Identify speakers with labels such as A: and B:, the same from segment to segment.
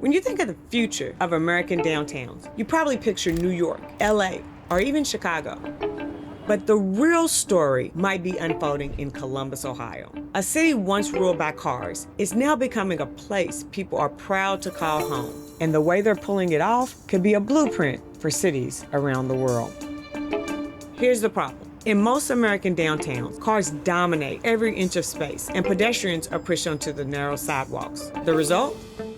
A: When you think of the future of American downtowns, you probably picture New York, LA, or even Chicago. But the real story might be unfolding in Columbus, Ohio. A city once ruled by cars is now becoming a place people are proud to call home. And the way they're pulling it off could be a blueprint for cities around the world. Here's the problem. In most American downtowns, cars dominate every inch of space, and pedestrians are pushed onto the narrow sidewalks. The result?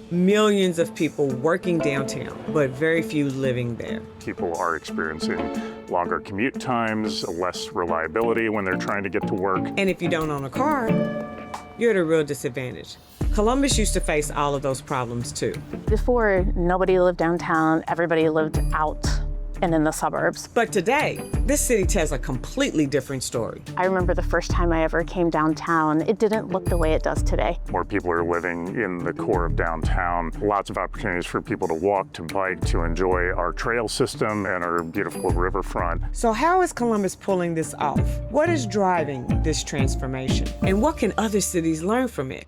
A: Millions of people working downtown, but very few living there.
B: People are experiencing longer commute times, less reliability when they're trying to get to work.
A: And if you don't own a car, you're at a real disadvantage. Columbus used to face all of those problems too.
C: Before, nobody lived downtown, everybody lived out and in the suburbs.
A: But today, this city tells a completely different story.
C: I remember the first time I ever came downtown, it didn't look the way it does today.
B: More people are living in the core of downtown. Lots of opportunities for people to walk, to bike, to enjoy our trail system and our beautiful riverfront.
A: So how is Columbus pulling this off? What is driving this transformation? And what can other cities learn from it?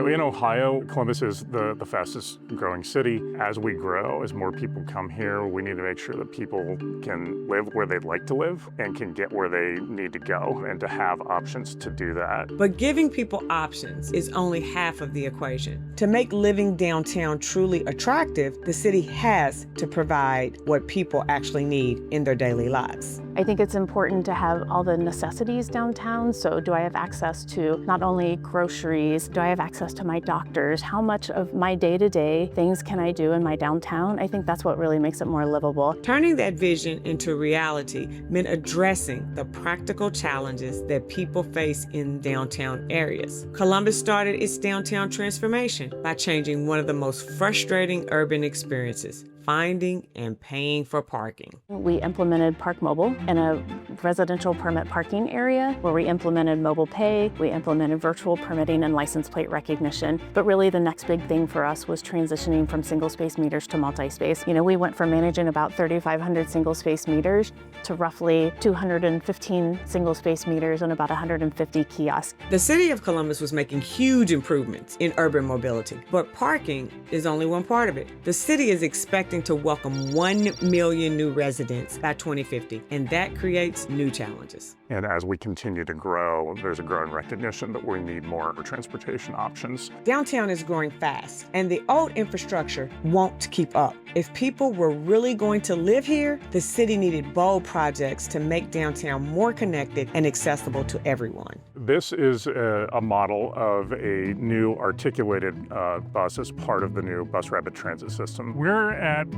B: In Ohio, Columbus is the fastest growing city. As we grow, as more people come here, we need to make sure that people can live where they'd like to live and can get where they need to go and to have options to do that.
A: But giving people options is only half of the equation. To make living downtown truly attractive, the city has to provide what people actually need in their daily lives.
C: I think it's important to have all the necessities downtown. So do I have access to not only groceries, do I have access to my doctors? How much of my day-to-day things can I do in my downtown? I think that's what really makes it more livable.
A: Turning that vision into reality meant addressing the practical challenges that people face in downtown areas. Columbus started its downtown transformation by changing one of the most frustrating urban experiences: finding and paying for parking.
C: We implemented Park Mobile in a residential permit parking area where we implemented mobile pay, we implemented virtual permitting and license plate recognition. But really the next big thing for us was transitioning from single space meters to multi-space. We went from managing about 3,500 single space meters to roughly 215 single space meters and about 150 kiosks.
A: The city of Columbus was making huge improvements in urban mobility, but parking is only one part of it. The city is expecting to welcome 1 million new residents by 2050, and that creates new challenges.
B: And as we continue to grow, there's a growing recognition that we need more transportation options.
A: Downtown is growing fast, and the old infrastructure won't keep up. If people were really going to live here, the city needed bold projects to make downtown more connected and accessible to everyone.
B: This is a model of a new articulated bus as part of the new bus rapid transit system.
D: We're at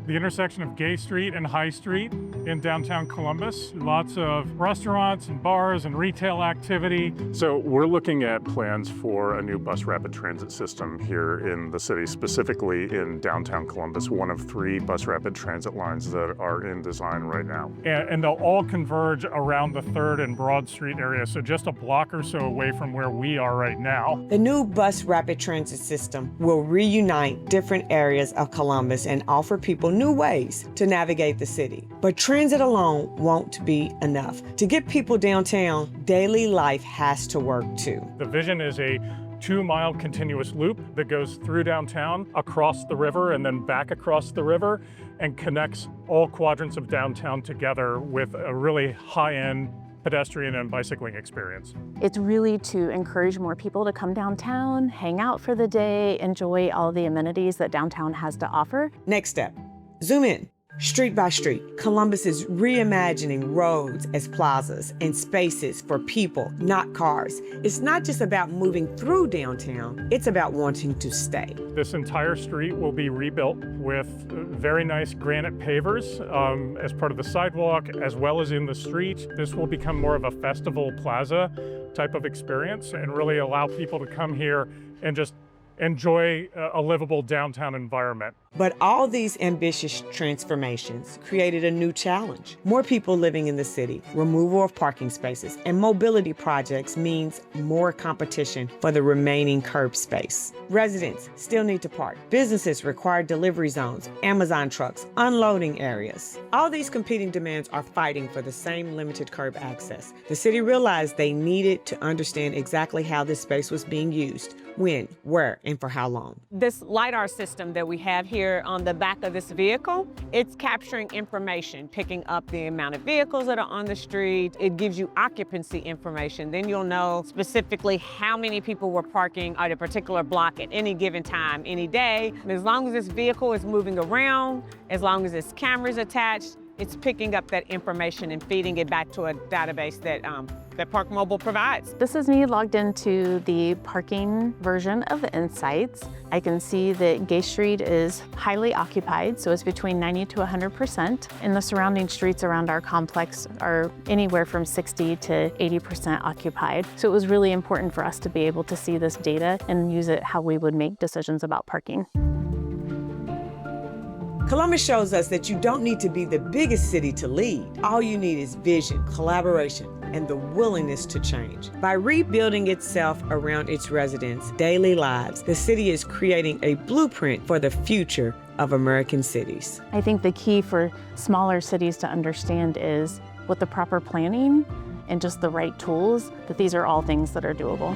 D: the intersection of Gay Street and High Street in downtown Columbus. Lots of restaurants and bars and retail activity.
B: So we're looking at plans for a new bus rapid transit system here in the city, specifically in downtown Columbus, one of 3 bus rapid transit lines that are in design right now.
D: And they'll all converge around the 3rd and Broad Street area, so just a block or so away from where we are right now.
A: The new bus rapid transit system will reunite different areas of Columbus and offer people new ways to navigate the city. But transit alone won't be enough. To get people downtown, daily life has to work too.
D: The vision is a 2-mile continuous loop that goes through downtown, across the river, and then back across the river, and connects all quadrants of downtown together with a really high-end pedestrian and bicycling experience.
C: It's really to encourage more people to come downtown, hang out for the day, enjoy all the amenities that downtown has to offer.
A: Next step, zoom in. Street by street, Columbus is reimagining roads as plazas and spaces for people, not cars. It's not just about moving through downtown, it's about wanting to stay.
D: This entire street will be rebuilt with very nice granite pavers as part of the sidewalk, as well as in the street. This will become more of a festival plaza type of experience and really allow people to come here and just enjoy a livable downtown environment.
A: But all these ambitious transformations created a new challenge. More people living in the city, removal of parking spaces, and mobility projects means more competition for the remaining curb space. Residents still need to park. Businesses require delivery zones, Amazon trucks, unloading areas. All these competing demands are fighting for the same limited curb access. The city realized they needed to understand exactly how this space was being used, when, where, and for how long.
E: This LiDAR system that we have here on the back of this vehicle, it's capturing information, picking up the amount of vehicles that are on the street. It gives you occupancy information. Then you'll know specifically how many people were parking at a particular block at any given time, any day. And as long as this vehicle is moving around, as long as there's cameras attached, it's picking up that information and feeding it back to a database that Park Mobile provides.
C: This is me logged into the parking version of Insights. I can see that Gay Street is highly occupied, so it's between 90 to 100%. And the surrounding streets around our complex are anywhere from 60 to 80% occupied. So it was really important for us to be able to see this data and use it how we would make decisions about parking.
A: Columbus shows us that you don't need to be the biggest city to lead. All you need is vision, collaboration, and the willingness to change. By rebuilding itself around its residents' daily lives, the city is creating a blueprint for the future of American cities.
C: I think the key for smaller cities to understand is with the proper planning and just the right tools, that these are all things that are doable.